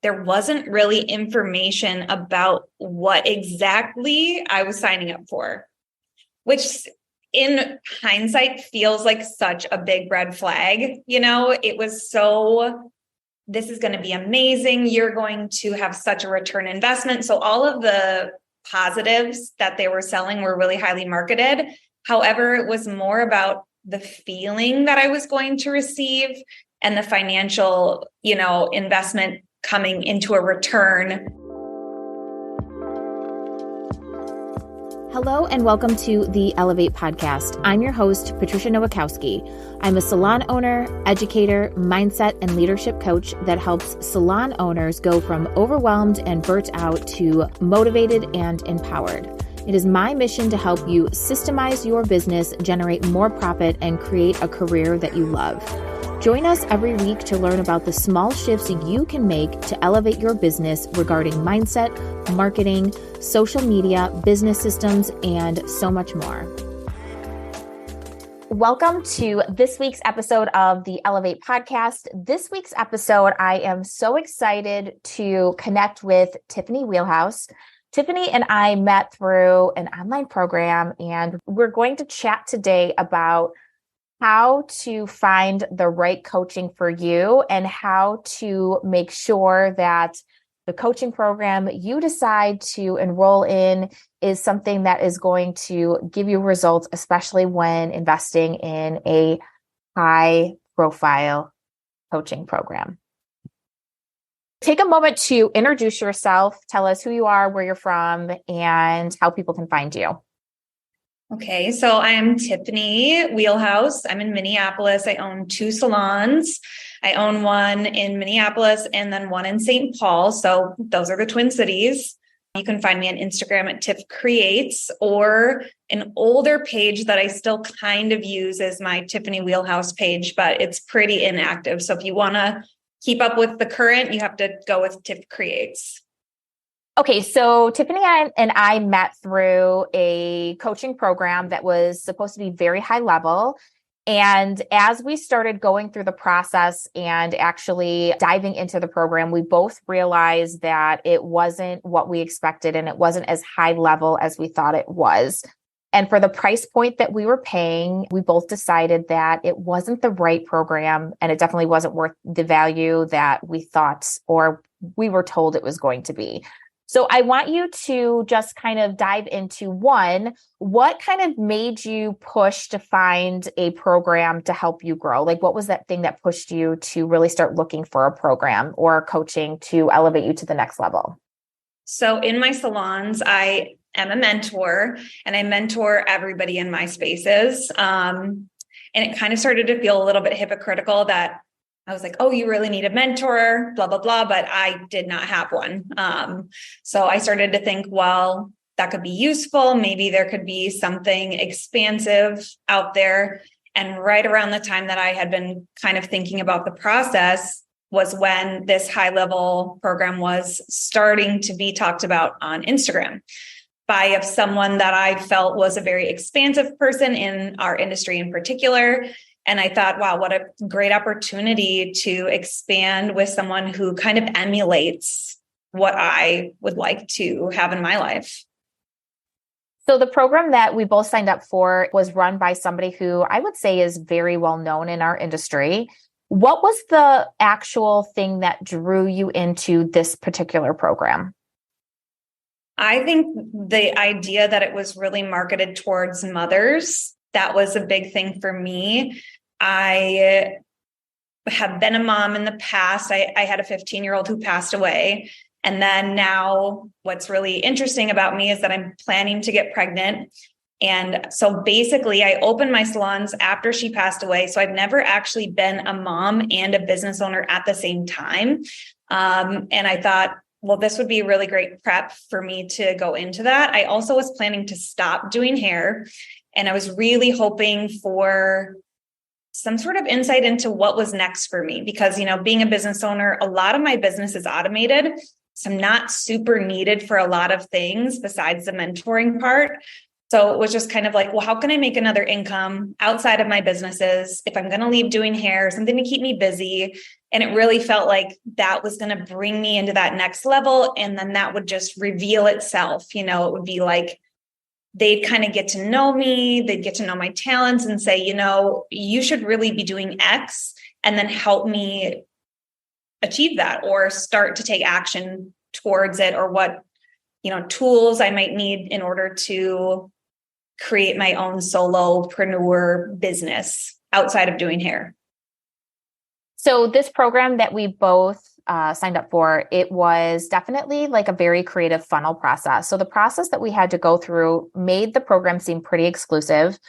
there wasn't really information about what exactly I was signing up for, which in hindsight feels like such a big red flag. It was this is going to be amazing. You're going to have such a return investment. So all of the positives that they were selling were really highly marketed. However, it was more about the feeling that I was going to receive and the financial, investment coming into a return. Hello and welcome to the Elevate podcast. I'm your host, Patricia Nowakowski. I'm a salon owner, educator, mindset, and leadership coach that helps salon owners go from overwhelmed and burnt out to motivated and empowered. It is my mission to help you systemize your business, generate more profit, and create a career that you love. Join us every week to learn about the small shifts you can make to elevate your business regarding mindset, marketing, social media, business systems, and so much more. Welcome to this week's episode of the Elevate podcast. This week's episode, I am so excited to connect with Tiffany Wheelhouse. Tiffany and I met through an online program, and we're going to chat today about how to find the right coaching for you and how to make sure that the coaching program you decide to enroll in is something that is going to give you results, especially when investing in a high profile coaching program. Take a moment to introduce yourself, tell us who you are, where you're from, and how people can find you. Okay, so I'm Tiffany Wheelhouse. I'm in Minneapolis. I own 2 salons. I own one in Minneapolis and then one in St. Paul. So those are the Twin Cities. You can find me on Instagram at Tiff Creates, or an older page that I still kind of use is my Tiffany Wheelhouse page, but it's pretty inactive. So if you want to keep up with the current, you have to go with Tiff Creates. Okay, so Tiffany and I met through a coaching program that was supposed to be very high level. And as we started going through the process and actually diving into the program, we both realized that it wasn't what we expected and it wasn't as high level as we thought it was. And for the price point that we were paying, we both decided that it wasn't the right program and it definitely wasn't worth the value that we thought or we were told it was going to be. So I want you to just kind of dive into one, what kind of made you push to find a program to help you grow? Like, what was that thing that pushed you to really start looking for a program or coaching to elevate you to the next level? So in my salons, I am a mentor and I mentor everybody in my spaces. And it kind of started to feel a little bit hypocritical that I was like, oh, you really need a mentor, blah, blah, blah. But I did not have one. So I started to think, well, that could be useful. Maybe there could be something expansive out there. And right around the time that I had been kind of thinking about the process was when this high level program was starting to be talked about on Instagram by someone that I felt was a very expansive person in our industry in particular. And I thought, wow, what a great opportunity to expand with someone who kind of emulates what I would like to have in my life. So the program that we both signed up for was run by somebody who I would say is very well known in our industry. What was the actual thing that drew you into this particular program? I think the idea that it was really marketed towards mothers, that was a big thing for me. I have been a mom in the past. I had a 15-year-old who passed away. And then now what's really interesting about me is that I'm planning to get pregnant. And so basically I opened my salons after she passed away. So I've never actually been a mom and a business owner at the same time. And I thought, well, this would be a really great prep for me to go into that. I also was planning to stop doing hair. And I was really hoping for some sort of insight into what was next for me, because, being a business owner, a lot of my business is automated. So I'm not super needed for a lot of things besides the mentoring part. So it was just kind of like, well, how can I make another income outside of my businesses if I'm going to leave doing hair, something to keep me busy? And it really felt like that was going to bring me into that next level. And then that would just reveal itself. It would be like, they'd kind of get to know me. They'd get to know my talents and say, you should really be doing X, and then help me achieve that or start to take action towards it, or what, tools I might need in order to create my own solopreneur business outside of doing hair. So this program that we both signed up for, it was definitely like a very creative funnel process. So the process that we had to go through made the program seem pretty exclusive.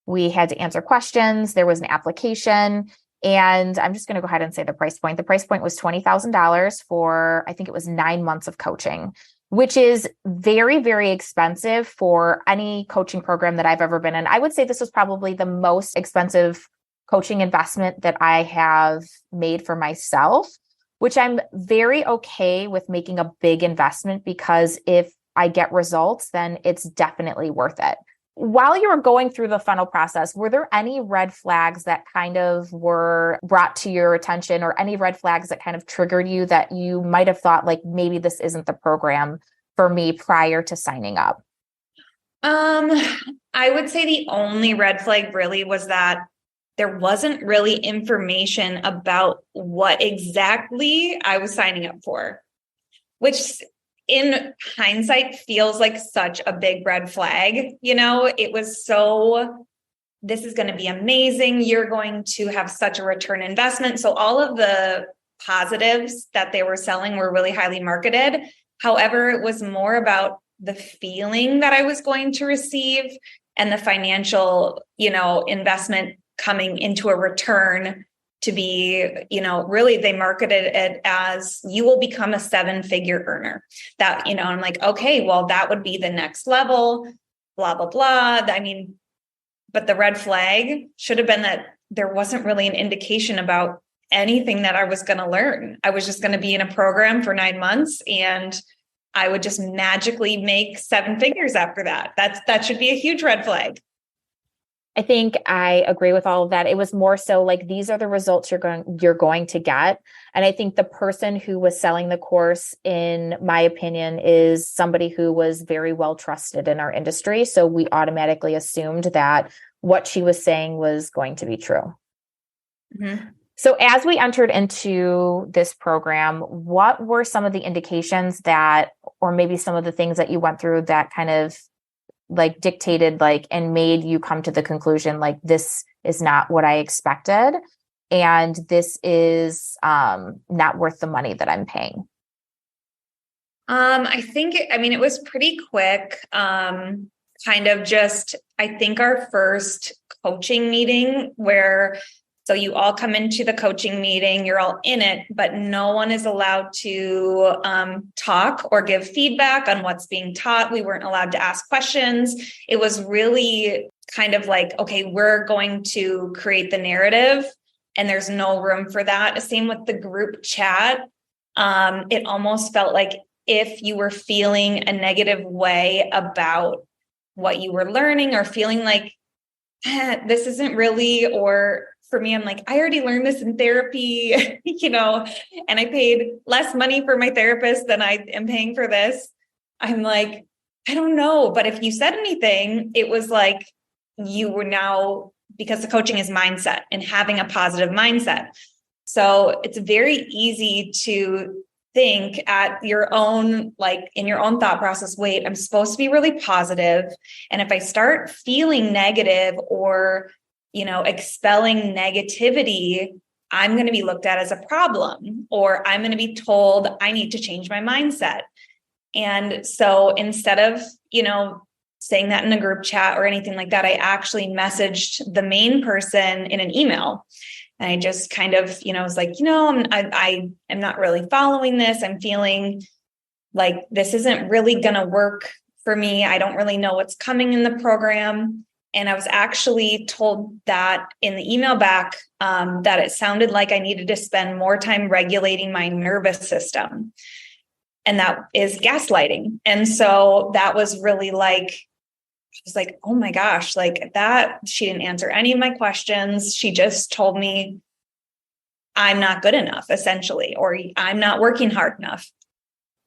We had to answer questions. There was an application, and I'm just going to go ahead and say the price point. The price point was $20,000 for, I think it was 9 months of coaching, which is very, very expensive for any coaching program that I've ever been in. I would say this was probably the most expensive coaching investment that I have made for myself, which I'm very okay with making a big investment, because if I get results, then it's definitely worth it. While you were going through the funnel process, were there any red flags that kind of were brought to your attention, or any red flags that kind of triggered you that you might have thought like, maybe this isn't the program for me prior to signing up? I would say the only red flag really was that there wasn't really information about what exactly I was signing up for, which in hindsight feels like such a big red flag. It was so, this is going to be amazing. You're going to have such a return investment. So all of the positives that they were selling were really highly marketed. However, it was more about the feeling that I was going to receive and the financial, investment coming into a return to be, really they marketed it as you will become a 7-figure earner. That, I'm like, okay, well, that would be the next level, blah, blah, blah. But the red flag should have been that there wasn't really an indication about anything that I was going to learn. I was just going to be in a program for 9 months, and I would just magically make 7 figures after that. That should be a huge red flag. I think I agree with all of that. It was more so like, these are the results you're going to get. And I think the person who was selling the course, in my opinion, is somebody who was very well trusted in our industry. So we automatically assumed that what she was saying was going to be true. Mm-hmm. So as we entered into this program, what were some of the indications that, or maybe some of the things that you went through that kind of like dictated and made you come to the conclusion, like, this is not what I expected, and this is not worth the money that I'm paying? I think, it was pretty quick. Kind of just, I think our first coaching meeting so you all come into the coaching meeting, you're all in it, but no one is allowed to talk or give feedback on what's being taught. We weren't allowed to ask questions. It was really kind of like, okay, we're going to create the narrative, and there's no room for that. Same with the group chat. It almost felt like if you were feeling a negative way about what you were learning, or feeling like, this isn't really, or for me, I'm like, I already learned this in therapy, and I paid less money for my therapist than I am paying for this. I'm like, I don't know. But if you said anything, it was like you were now, because the coaching is mindset and having a positive mindset. So it's very easy to think at your own, in your own thought process, wait, I'm supposed to be really positive. And if I start feeling negative or expelling negativity, I'm going to be looked at as a problem, or I'm going to be told I need to change my mindset. And so instead of, saying that in a group chat or anything like that, I actually messaged the main person in an email. And I just kind of, was like, I am not really following this. I'm feeling like this isn't really going to work for me. I don't really know what's coming in the program. And I was actually told that in the email back, that it sounded like I needed to spend more time regulating my nervous system. And that is gaslighting. And so that was really I was like, oh my gosh, that she didn't answer any of my questions. She just told me I'm not good enough, essentially, or I'm not working hard enough.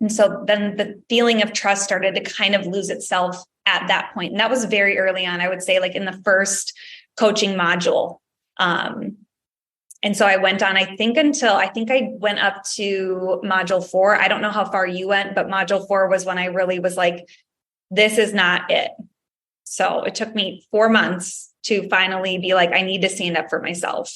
And so then the feeling of trust started to kind of lose itself at that point. And that was very early on, I would say, like in the first coaching module. And so I went on, I think I went up to module 4. I don't know how far you went, but module 4 was when I really was like, this is not it. So it took me 4 months to finally be like, I need to stand up for myself.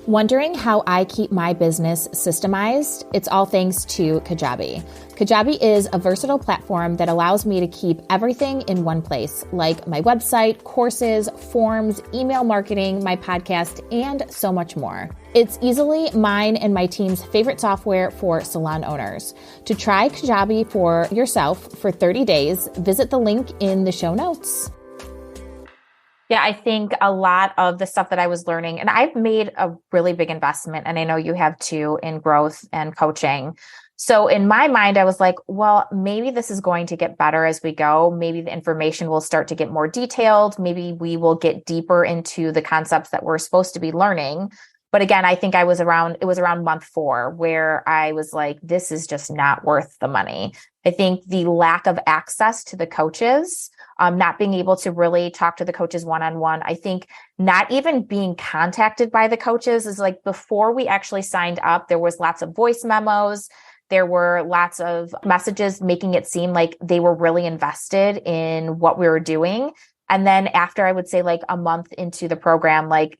Wondering how I keep my business systemized? It's all thanks to Kajabi. Kajabi is a versatile platform that allows me to keep everything in one place, like my website, courses, forms, email marketing, my podcast, and so much more. It's easily mine and my team's favorite software for salon owners. To try Kajabi for yourself for 30 days, visit the link in the show notes. Yeah, I think a lot of the stuff that I was learning, and I've made a really big investment, and I know you have too, in growth and coaching. So in my mind, I was like, well, maybe this is going to get better as we go. Maybe the information will start to get more detailed. Maybe we will get deeper into the concepts that we're supposed to be learning. But again, I think it was around month 4 where I was like, this is just not worth the money. I think the lack of access to the coaches, not being able to really talk to the coaches one-on-one. I think not even being contacted by the coaches is like, before we actually signed up, there was lots of voice memos. There were lots of messages making it seem like they were really invested in what we were doing. And then after, I would say like a month into the program, like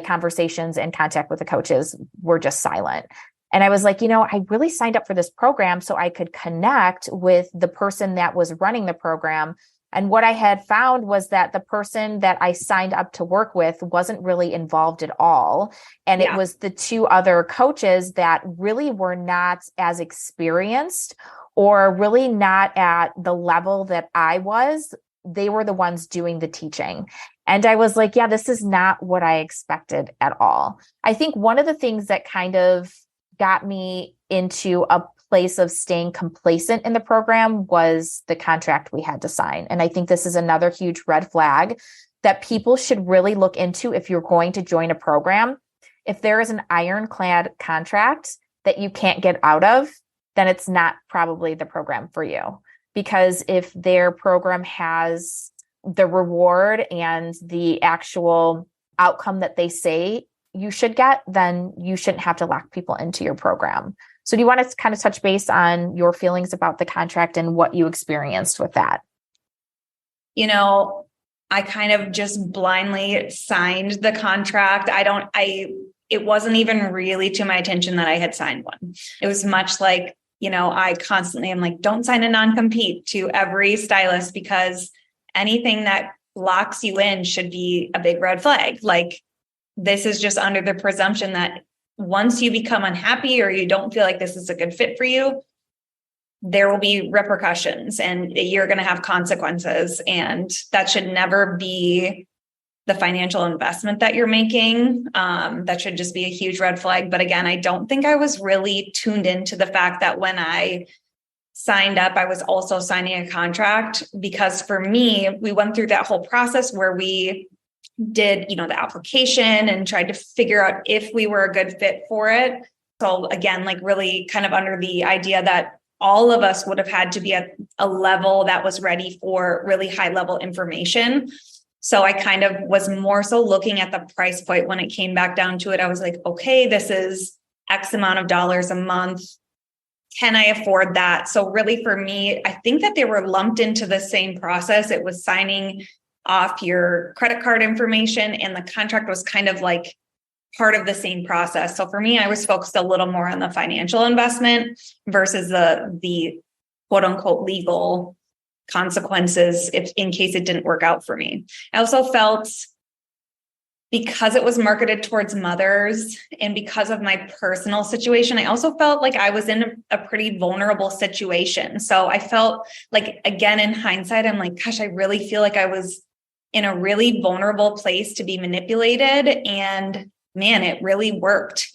conversations and contact with the coaches were just silent. And I was like, I really signed up for this program so I could connect with the person that was running the program. And what I had found was that the person that I signed up to work with wasn't really involved at all. And It was the 2 other coaches that really were not as experienced or really not at the level that I was. They were the ones doing the teaching. And I was like, yeah, this is not what I expected at all. I think one of the things that kind of got me into a place of staying complacent in the program was the contract we had to sign. And I think this is another huge red flag that people should really look into if you're going to join a program. If there is an ironclad contract that you can't get out of, then it's not probably the program for you. Because if their program has the reward and the actual outcome that they say you should get, then you shouldn't have to lock people into your program. So do you want to kind of touch base on your feelings about the contract and what you experienced with that? I kind of just blindly signed the contract. It wasn't even really to my attention that I had signed one. It was much like, I constantly am like, don't sign a non-compete to every stylist, because anything that locks you in should be a big red flag. Like, this is just under the presumption that once you become unhappy or you don't feel like this is a good fit for you, there will be repercussions and you're going to have consequences. And that should never be the financial investment that you're making. That should just be a huge red flag. But again, I don't think I was really tuned into the fact that when I signed up, I was also signing a contract, because for me, we went through that whole process where we did, the application and tried to figure out if we were a good fit for it. So again, like really kind of under the idea that all of us would have had to be at a level that was ready for really high level information. So I kind of was more so looking at the price point when it came back down to it. I was like, okay, this is X amount of dollars a month. Can I afford that? So really for me, I think that they were lumped into the same process. It was signing off your credit card information, and the contract was kind of like part of the same process. So for me, I was focused a little more on the financial investment versus the quote unquote legal consequences if in case it didn't work out for me. I also felt, because it was marketed towards mothers and because of my personal situation, I also felt like I was in a pretty vulnerable situation. So I felt like, again, in hindsight, I'm like, gosh, I really feel like I was in a really vulnerable place to be manipulated. And man, it really worked,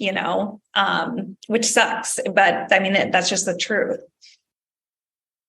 which sucks. But I mean, that's just the truth.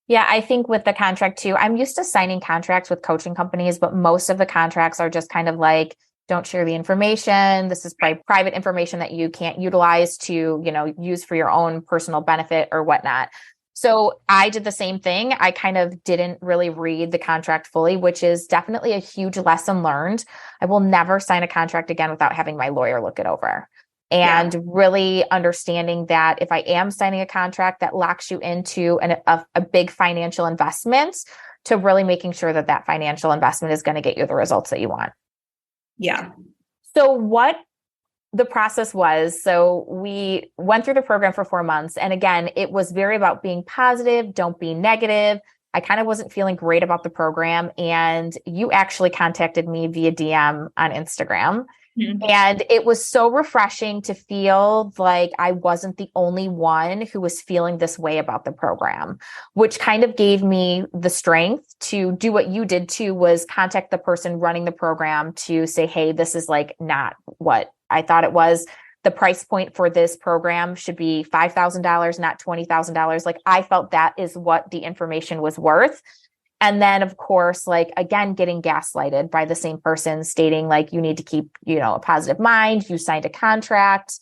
Yeah, I think with the contract too, I'm used to signing contracts with coaching companies, but most of the contracts are just kind of like, don't share the information. This is private information that you can't utilize to, use for your own personal benefit or whatnot. So I did the same thing. I kind of didn't really read the contract fully, which is definitely a huge lesson learned. I will never sign a contract again without having my lawyer look it over. And really understanding that if I am signing a contract that locks you into a big financial investment, to really making sure that that financial investment is going to get you the results that you want. Yeah. So what the process was, so we went through the program for 4 months. And again, it was very about being positive, don't be negative. I kind of wasn't feeling great about the program. And you actually contacted me via DM on Instagram. Mm-hmm. And it was so refreshing to feel like I wasn't the only one who was feeling this way about the program, which kind of gave me the strength to do what you did too, was contact the person running the program to say, hey, this is like not what I thought it was. The price point for this program should be $5,000, not $20,000. Like I felt that is what the information was worth. And then, of course, like, again, getting gaslighted by the same person stating like, you need to keep, a positive mind. You signed a contract.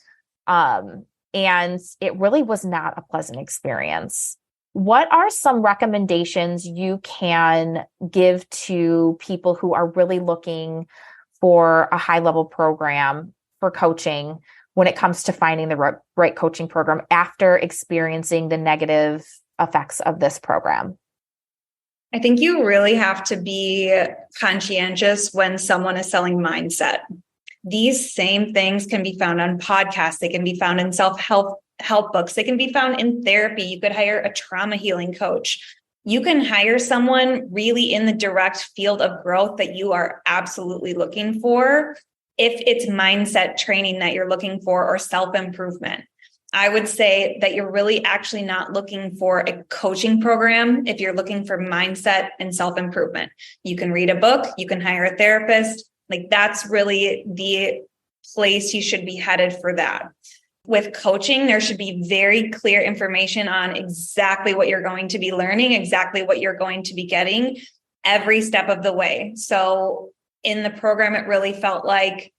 And it really was not a pleasant experience. What are some recommendations you can give to people who are really looking for a high level program for coaching when it comes to finding the right coaching program after experiencing the negative effects of this program? I think you really have to be conscientious when someone is selling mindset. These same things can be found on podcasts. They can be found in self-help books. They can be found in therapy. You could hire a trauma healing coach. You can hire someone really in the direct field of growth that you are absolutely looking for, if it's mindset training that you're looking for or self-improvement. I would say that you're really actually not looking for a coaching program if you're looking for mindset and self-improvement. You can read a book, you can hire a therapist. Like that's really the place you should be headed for that. With coaching, there should be very clear information on exactly what you're going to be learning, exactly what you're going to be getting every step of the way. So in the program, it really felt like,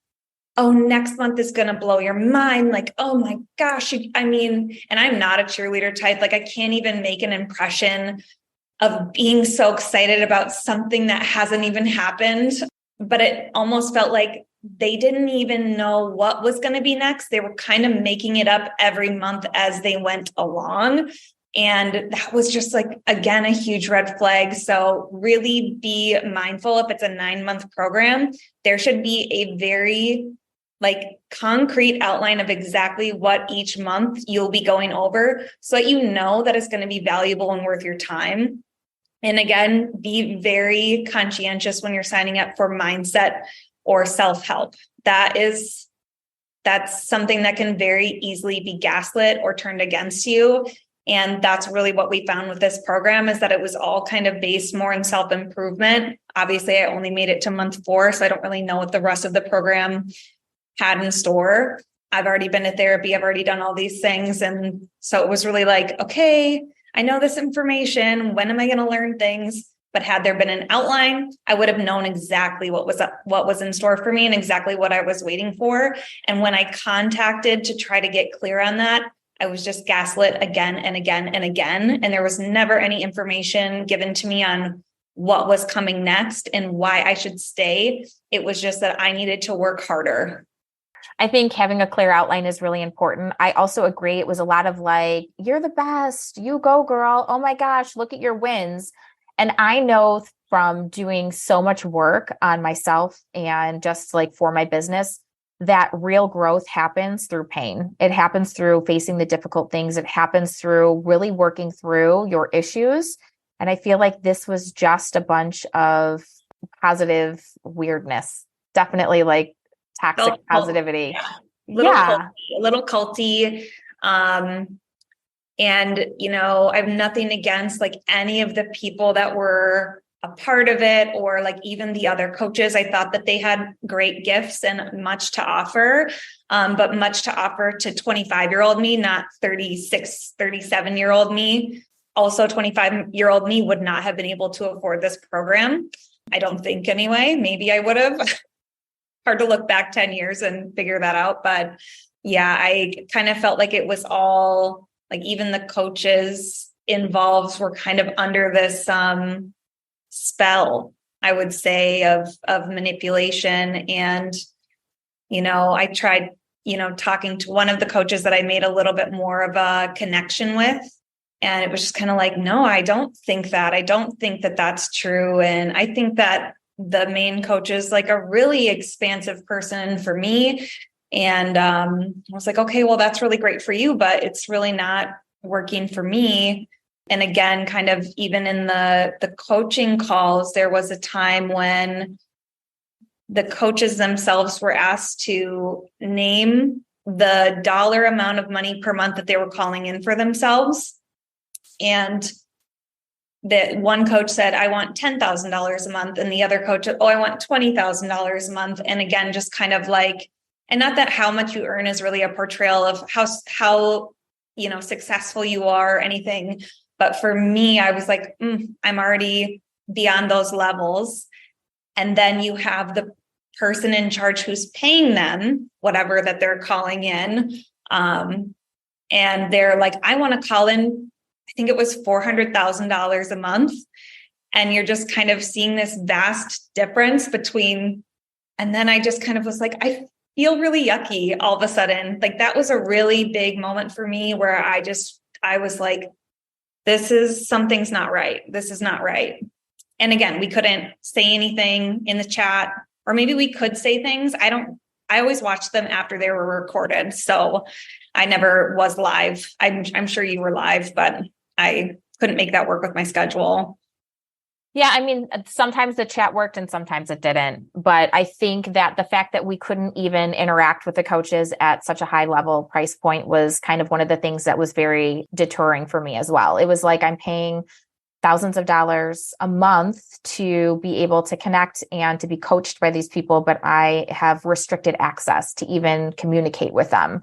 oh, next month is going to blow your mind. Like, oh my gosh. And I'm not a cheerleader type. Like I can't even make an impression of being so excited about something that hasn't even happened. But it almost felt like they didn't even know what was going to be next. They were kind of making it up every month as they went along. And that was just like, again, a huge red flag. So really be mindful. If it's a 9-month program, there should be a very concrete outline of exactly what each month you'll be going over so that you know that it's going to be valuable and worth your time. And again, be very conscientious when you're signing up for mindset or self-help. That's something that can very easily be gaslit or turned against you. And that's really what we found with this program, is that it was all kind of based more in self-improvement. Obviously, I only made it to month 4, so I don't really know what the rest of the program had in store. I've already been to therapy. I've already done all these things. And so it was really like, okay, I know this information. When am I going to learn things? But had there been an outline, I would have known exactly what was in store for me and exactly what I was waiting for. And when I contacted to try to get clear on that, I was just gaslit again and again and again. And there was never any information given to me on what was coming next and why I should stay. It was just that I needed to work harder. I think having a clear outline is really important. I also agree. It was a lot of like, you're the best, you go girl. Oh my gosh, look at your wins. And I know from doing so much work on myself and just like for my business, that real growth happens through pain. It happens through facing the difficult things. It happens through really working through your issues. And I feel like this was just a bunch of positive weirdness, definitely like toxic positivity. A little culty. And, I have nothing against like any of the people that were a part of it or like even the other coaches. I thought that they had great gifts and much to offer, but much to offer to 25-year-old me, not 36, 37-year-old me. Also, 25-year-old me would not have been able to afford this program. I don't think anyway. Maybe I would have. hard to look back 10 years and figure that out. But yeah, I kind of felt like it was all like, even the coaches involved were kind of under this spell, I would say, of manipulation. And, I tried, talking to one of the coaches that I made a little bit more of a connection with. And it was just kind of like, no, I don't think that. I don't think that that's true. And I think that the main coach is like a really expansive person for me. And I was like, okay, well, that's really great for you, but it's really not working for me. And again, kind of even in the coaching calls, there was a time when the coaches themselves were asked to name the dollar amount of money per month that they were calling in for themselves. And that one coach said, I want $10,000 a month. And the other coach, I want $20,000 a month. And again, just kind of like, and not that how much you earn is really a portrayal of how successful you are or anything. But for me, I was like, I'm already beyond those levels. And then you have the person in charge who's paying them whatever that they're calling in. And they're like, I want to call in, I think it was $400,000 a month. And you're just kind of seeing this vast difference between, and then I just kind of was like, I feel really yucky all of a sudden. Like that was a really big moment for me where I was like, something's not right. This is not right. And again, we couldn't say anything in the chat, or maybe we could say things. I always watched them after they were recorded. So I never was live. I'm sure you were live, but I couldn't make that work with my schedule. Yeah, I mean, sometimes the chat worked and sometimes it didn't. But I think that the fact that we couldn't even interact with the coaches at such a high level price point was kind of one of the things that was very deterring for me as well. It was like I'm paying thousands of dollars a month to be able to connect and to be coached by these people, but I have restricted access to even communicate with them,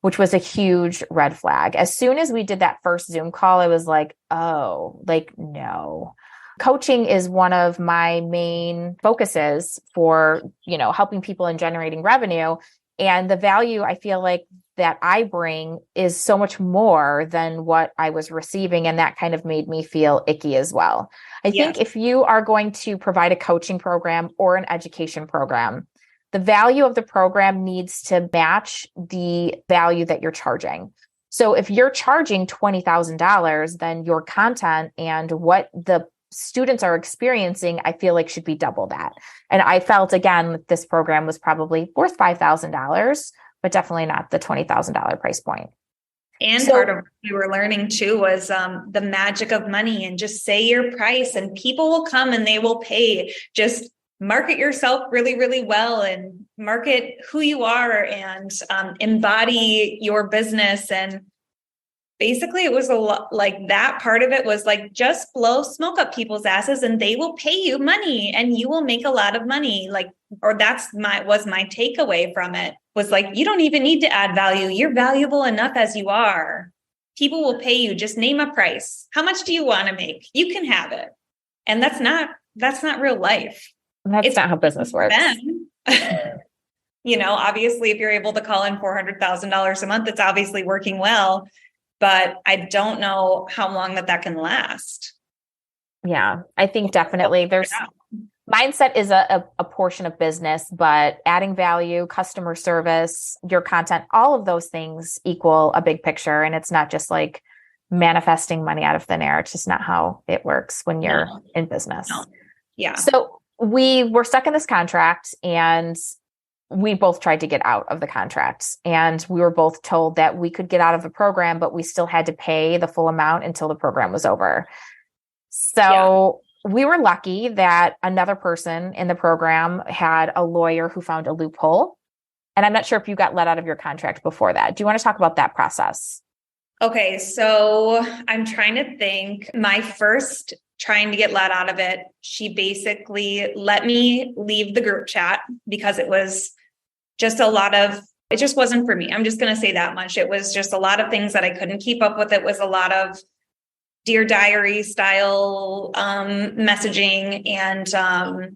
which was a huge red flag. As soon as we did that first Zoom call, I was like, oh, like, no. Coaching is one of my main focuses for, helping people and generating revenue. And the value I feel like that I bring is so much more than what I was receiving. And that kind of made me feel icky as well. I think if you are going to provide a coaching program or an education program, the value of the program needs to match the value that you're charging. So if you're charging $20,000, then your content and what the students are experiencing, I feel like should be double that. And I felt, again, this program was probably worth $5,000, but definitely not the $20,000 price point. And part of what we were learning too was the magic of money, and just say your price and people will come and they will pay. Just market yourself really, really well and market who you are and embody your business. And basically, it was a lot like that. Part of it was like, just blow smoke up people's asses and they will pay you money and you will make a lot of money. Like, or was my takeaway from it, was like, you don't even need to add value. You're valuable enough as you are. People will pay you. Just name a price. How much do you want to make? You can have it. And that's not real life. It's not how business works. Obviously, if you're able to call in $400,000 a month, it's obviously working well. But I don't know how long that can last. Yeah, I think definitely mindset is a portion of business, but adding value, customer service, your content, all of those things equal a big picture. And it's not just like manifesting money out of thin air. It's just not how it works when you're in business. No. Yeah. So we were stuck in this contract and we both tried to get out of the contract, and we were both told that we could get out of the program, but we still had to pay the full amount until the program was over. So we were lucky that another person in the program had a lawyer who found a loophole. And I'm not sure if you got let out of your contract before that. Do you want to talk about that process? Okay. So I'm trying to think. My first trying to get let out of it, she basically let me leave the group chat because it was just it just wasn't for me. I'm just going to say that much. It was just a lot of things that I couldn't keep up with. It was a lot of Dear Diary style messaging, and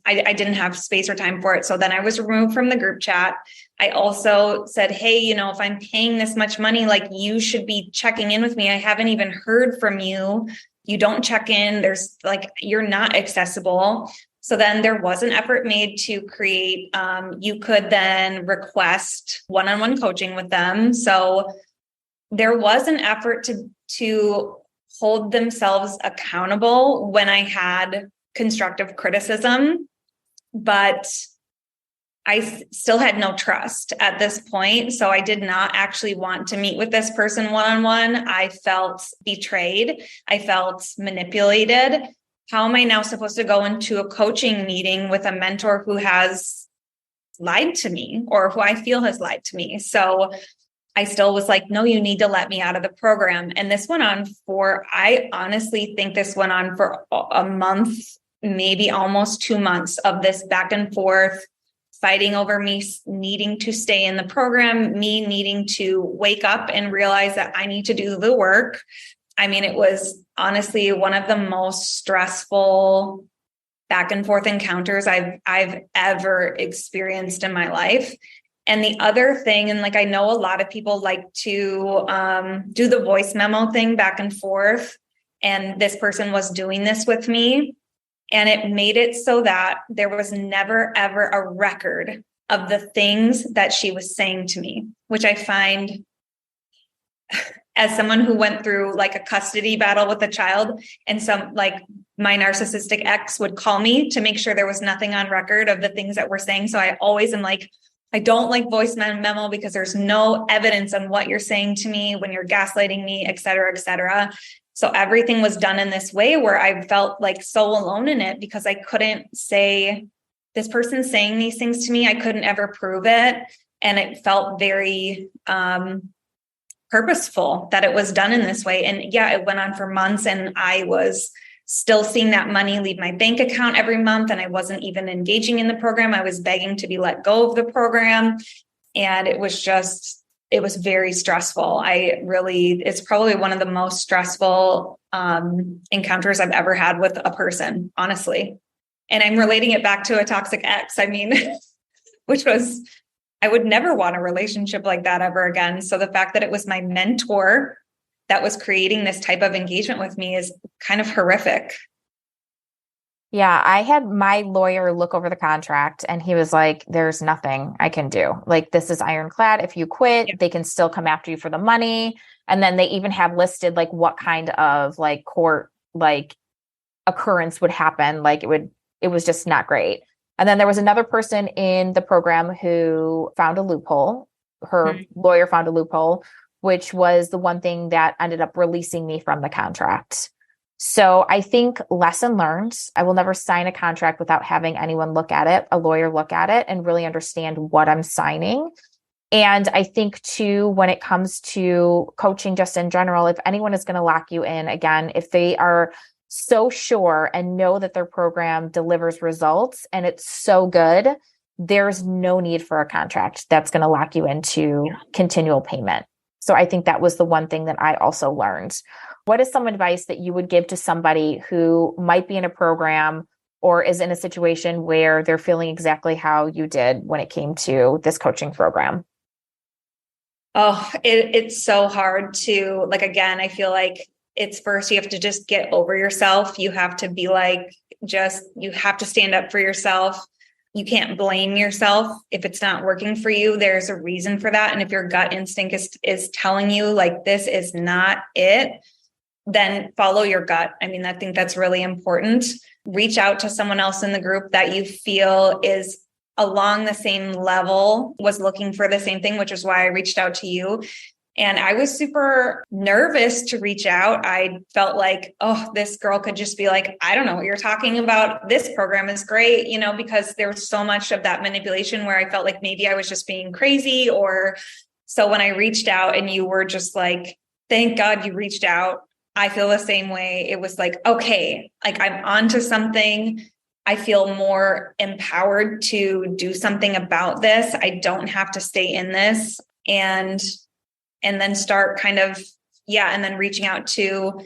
I didn't have space or time for it. So then I was removed from the group chat. I also said, hey, if I'm paying this much money, like, you should be checking in with me. I haven't even heard from you. You don't check in. There's like, you're not accessible. So then there was an effort made to create, you could then request one-on-one coaching with them. So there was an effort to hold themselves accountable when I had constructive criticism, but I still had no trust at this point. So I did not actually want to meet with this person one-on-one. I felt betrayed. I felt manipulated. How am I now supposed to go into a coaching meeting with a mentor who has lied to me, or who I feel has lied to me? So I still was like, no, you need to let me out of the program. And this went on I honestly think this went on for a month, maybe almost 2 months of this back and forth, fighting over me needing to stay in the program, me needing to wake up and realize that I need to do the work. I mean, it was honestly one of the most stressful back and forth encounters I've ever experienced in my life. And the other thing, and like, I know a lot of people like to do the voice memo thing back and forth. And this person was doing this with me. And it made it so that there was never, ever a record of the things that she was saying to me, which I find, as someone who went through like a custody battle with a child, and my narcissistic ex would call me to make sure there was nothing on record of the things that we're saying. So I always am like, I don't like voice memo because there's no evidence on what you're saying to me when you're gaslighting me, et cetera, et cetera. So everything was done in this way where I felt like so alone in it, because I couldn't say, this person's saying these things to me. I couldn't ever prove it. And it felt very purposeful that it was done in this way. And yeah, it went on for months, and I was still seeing that money leave my bank account every month. And I wasn't even engaging in the program. I was begging to be let go of the program. And it was very stressful. It's probably one of the most stressful encounters I've ever had with a person, honestly. And I'm relating it back to a toxic ex. I mean, I would never want a relationship like that ever again. So the fact that it was my mentor that was creating this type of engagement with me is kind of horrific. Yeah, I had my lawyer look over the contract, and he was like, there's nothing I can do. Like, this is ironclad. If you quit, they can still come after you for the money. And then they even have listed like what kind of like court like occurrence would happen. Like it was just not great. And then there was another person in the program who found a loophole. Her lawyer found a loophole, which was the one thing that ended up releasing me from the contract. So I think lesson learned. I will never sign a contract without having anyone look at it, a lawyer look at it, and really understand what I'm signing. And I think too, when it comes to coaching just in general, if anyone is going to lock you in, again, if they are so sure and know that their program delivers results and it's so good, there's no need for a contract that's going to lock you into continual payment. So I think that was the one thing that I also learned. What is some advice that you would give to somebody who might be in a program or is in a situation where they're feeling exactly how you did when it came to this coaching program? Oh, it's so hard to, like, again, I feel like it's first, you have to just get over yourself. You have to be like, you have to stand up for yourself. You can't blame yourself if it's not working for you. There's a reason for that. And if your gut instinct is telling you like, this is not it, then follow your gut. I mean, I think that's really important. Reach out to someone else in the group that you feel is along the same level, was looking for the same thing, which is why I reached out to you. And I was super nervous to reach out. I felt like, oh, this girl could just be like, I don't know what you're talking about. This program is great, because there was so much of that manipulation where I felt like maybe I was just being crazy. So when I reached out and you were just like, thank God you reached out. I feel the same way. It was like, okay, like I'm onto something. I feel more empowered to do something about this. I don't have to stay in this. And then start kind of, and then reaching out to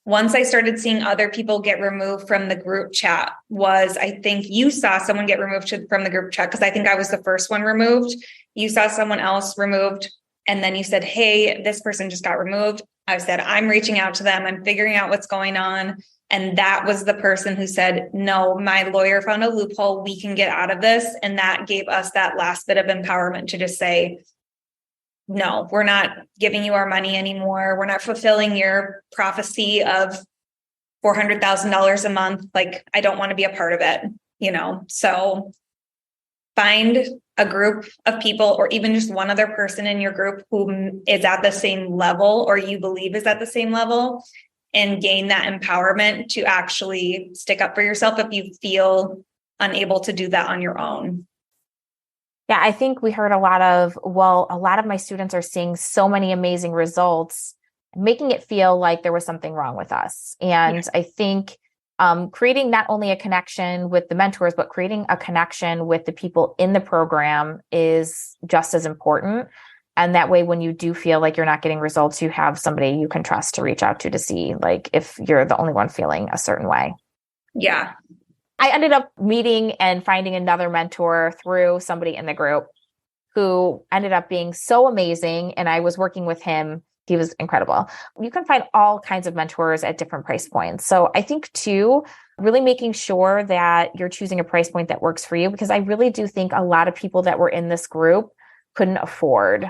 once I started seeing other people get removed from the group chat was, I think you saw someone get removed from the group chat because I think I was the first one removed. You saw someone else removed. And then you said, hey, this person just got removed. I said, I'm reaching out to them. I'm figuring out what's going on. And that was the person who said, no, my lawyer found a loophole. We can get out of this. And that gave us that last bit of empowerment to just say, no, we're not giving you our money anymore. We're not fulfilling your prophecy of $400,000 a month. Like, I don't want to be a part of it, So find a group of people, or even just one other person in your group who is at the same level, or you believe is at the same level, and gain that empowerment to actually stick up for yourself if you feel unable to do that on your own. Yeah, I think we heard a lot of my students are seeing so many amazing results, making it feel like there was something wrong with us. And I think creating not only a connection with the mentors, but creating a connection with the people in the program is just as important. And that way, when you do feel like you're not getting results, you have somebody you can trust to reach out to see, like, if you're the only one feeling a certain way. Yeah. I ended up meeting and finding another mentor through somebody in the group who ended up being so amazing. And I was working with him. He was incredible. You can find all kinds of mentors at different price points. So I think too, really making sure that you're choosing a price point that works for you, because I really do think a lot of people that were in this group couldn't afford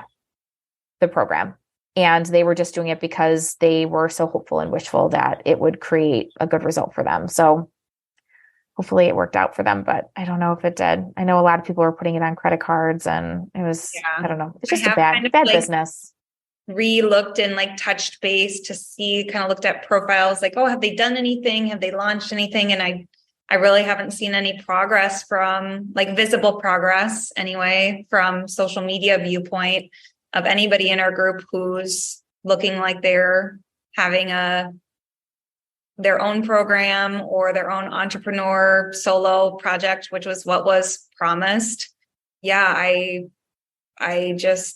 the program. And they were just doing it because they were so hopeful and wishful that it would create a good result for them. So hopefully it worked out for them, but I don't know if it did. I know a lot of people were putting it on credit cards, and it was, I don't know. It's just a bad business. Re-looked and touched base to see, kind of looked at profiles like, oh, have they done anything? Have they launched anything? And I really haven't seen any progress from visible progress anyway, from social media viewpoint of anybody in our group who's looking like they're having their own program or their own entrepreneur solo project, which was what was promised. Yeah. I wish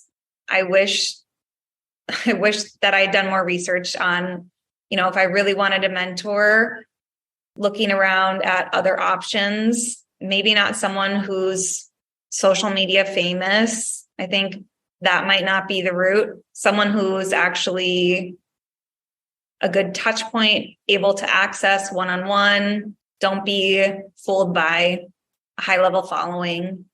that I'd done more research on, if I really wanted a mentor, looking around at other options, maybe not someone who's social media famous. I think that might not be the route. Someone who's actually a good touch point, able to access one-on-one. Don't be fooled by a high-level following,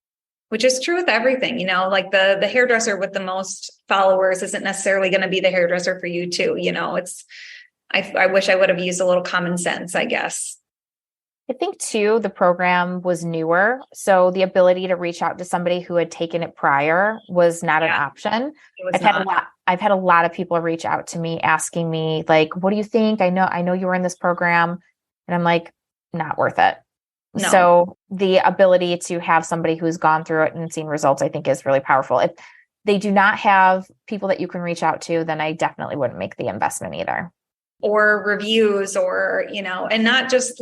which is true with everything. The hairdresser with the most followers isn't necessarily going to be the hairdresser for you too. I wish I would have used a little common sense, I guess. I think too, the program was newer. So the ability to reach out to somebody who had taken it prior was not an option. I've had a lot of people reach out to me asking me, like, what do you think? I know you were in this program. And I'm like, not worth it. No. So the ability to have somebody who's gone through it and seen results, I think, is really powerful. If they do not have people that you can reach out to, then I definitely wouldn't make the investment either. Or reviews, or, and not just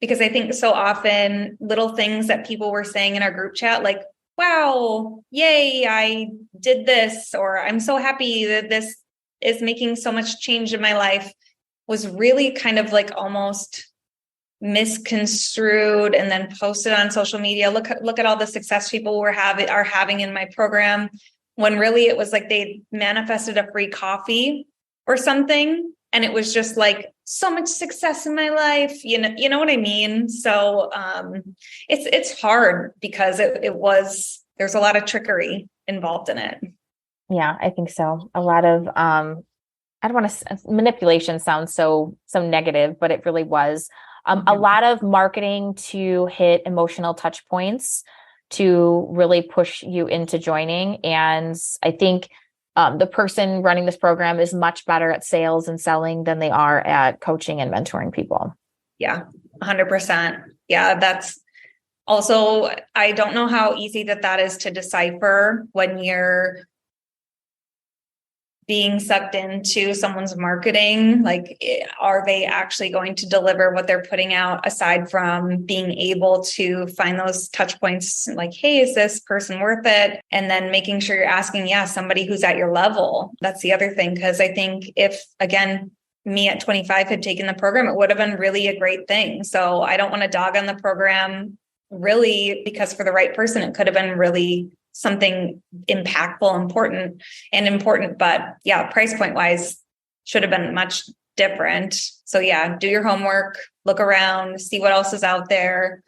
because I think so often little things that people were saying in our group chat, like, wow, yay, I did this, or I'm so happy that this is making so much change in my life, was really kind of almost misconstrued and then posted on social media. Look at all the success people are having in my program, when really it was they manifested a free coffee or something. And it was just so much success in my life, you know what I mean? So it's hard because there's a lot of trickery involved in it. Yeah, I think so. A lot of, I don't want to, manipulation sounds so negative, but it really was a lot of marketing to hit emotional touch points to really push you into joining. And I think the person running this program is much better at sales and selling than they are at coaching and mentoring people. Yeah, 100%. Yeah, that's also, I don't know how easy that is to decipher when you're being sucked into someone's marketing. Are they actually going to deliver what they're putting out, aside from being able to find those touch points? Hey, is this person worth it? And then making sure you're asking, somebody who's at your level. That's the other thing. Because I think if, again, me at 25 had taken the program, it would have been really a great thing. So I don't want to dog on the program really, because for the right person, it could have been really something impactful, important. But yeah, price point wise should have been much different. So yeah, do your homework, look around, see what else is out there.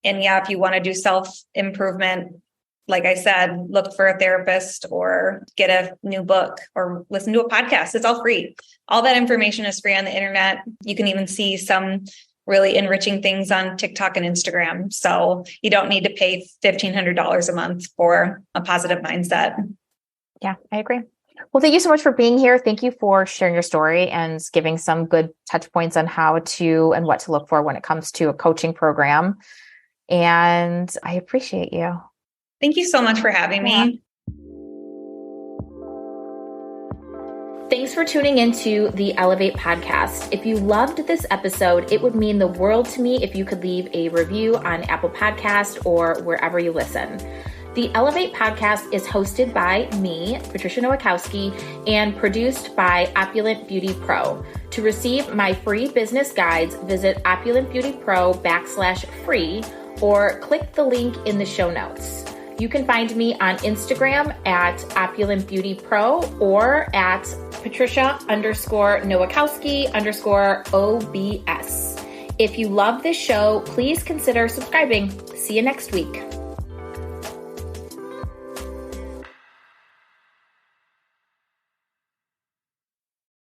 And yeah, if you want to do self-improvement, like I said, look for a therapist or get a new book or listen to a podcast. It's all free. All that information is free on the internet. You can even see some really enriching things on TikTok and Instagram. So you don't need to pay $1,500 a month for a positive mindset. Yeah, I agree. Well, thank you so much for being here. Thank you for sharing your story and giving some good touch points on how to and what to look for when it comes to a coaching program. And I appreciate you. Thank you so much for having me. Thanks for tuning into the Elevate podcast. If you loved this episode, it would mean the world to me if you could leave a review on Apple Podcast or wherever you listen. The Elevate podcast is hosted by me, Patricia Nowakowski, and produced by Opulent Beauty Pro. To receive my free business guides, visit opulentbeautypro.com/free or click the link in the show notes. You can find me on Instagram at opulentbeautypro or at Patricia_Nowakowski_OBS. If you love this show, please consider subscribing. See you next week.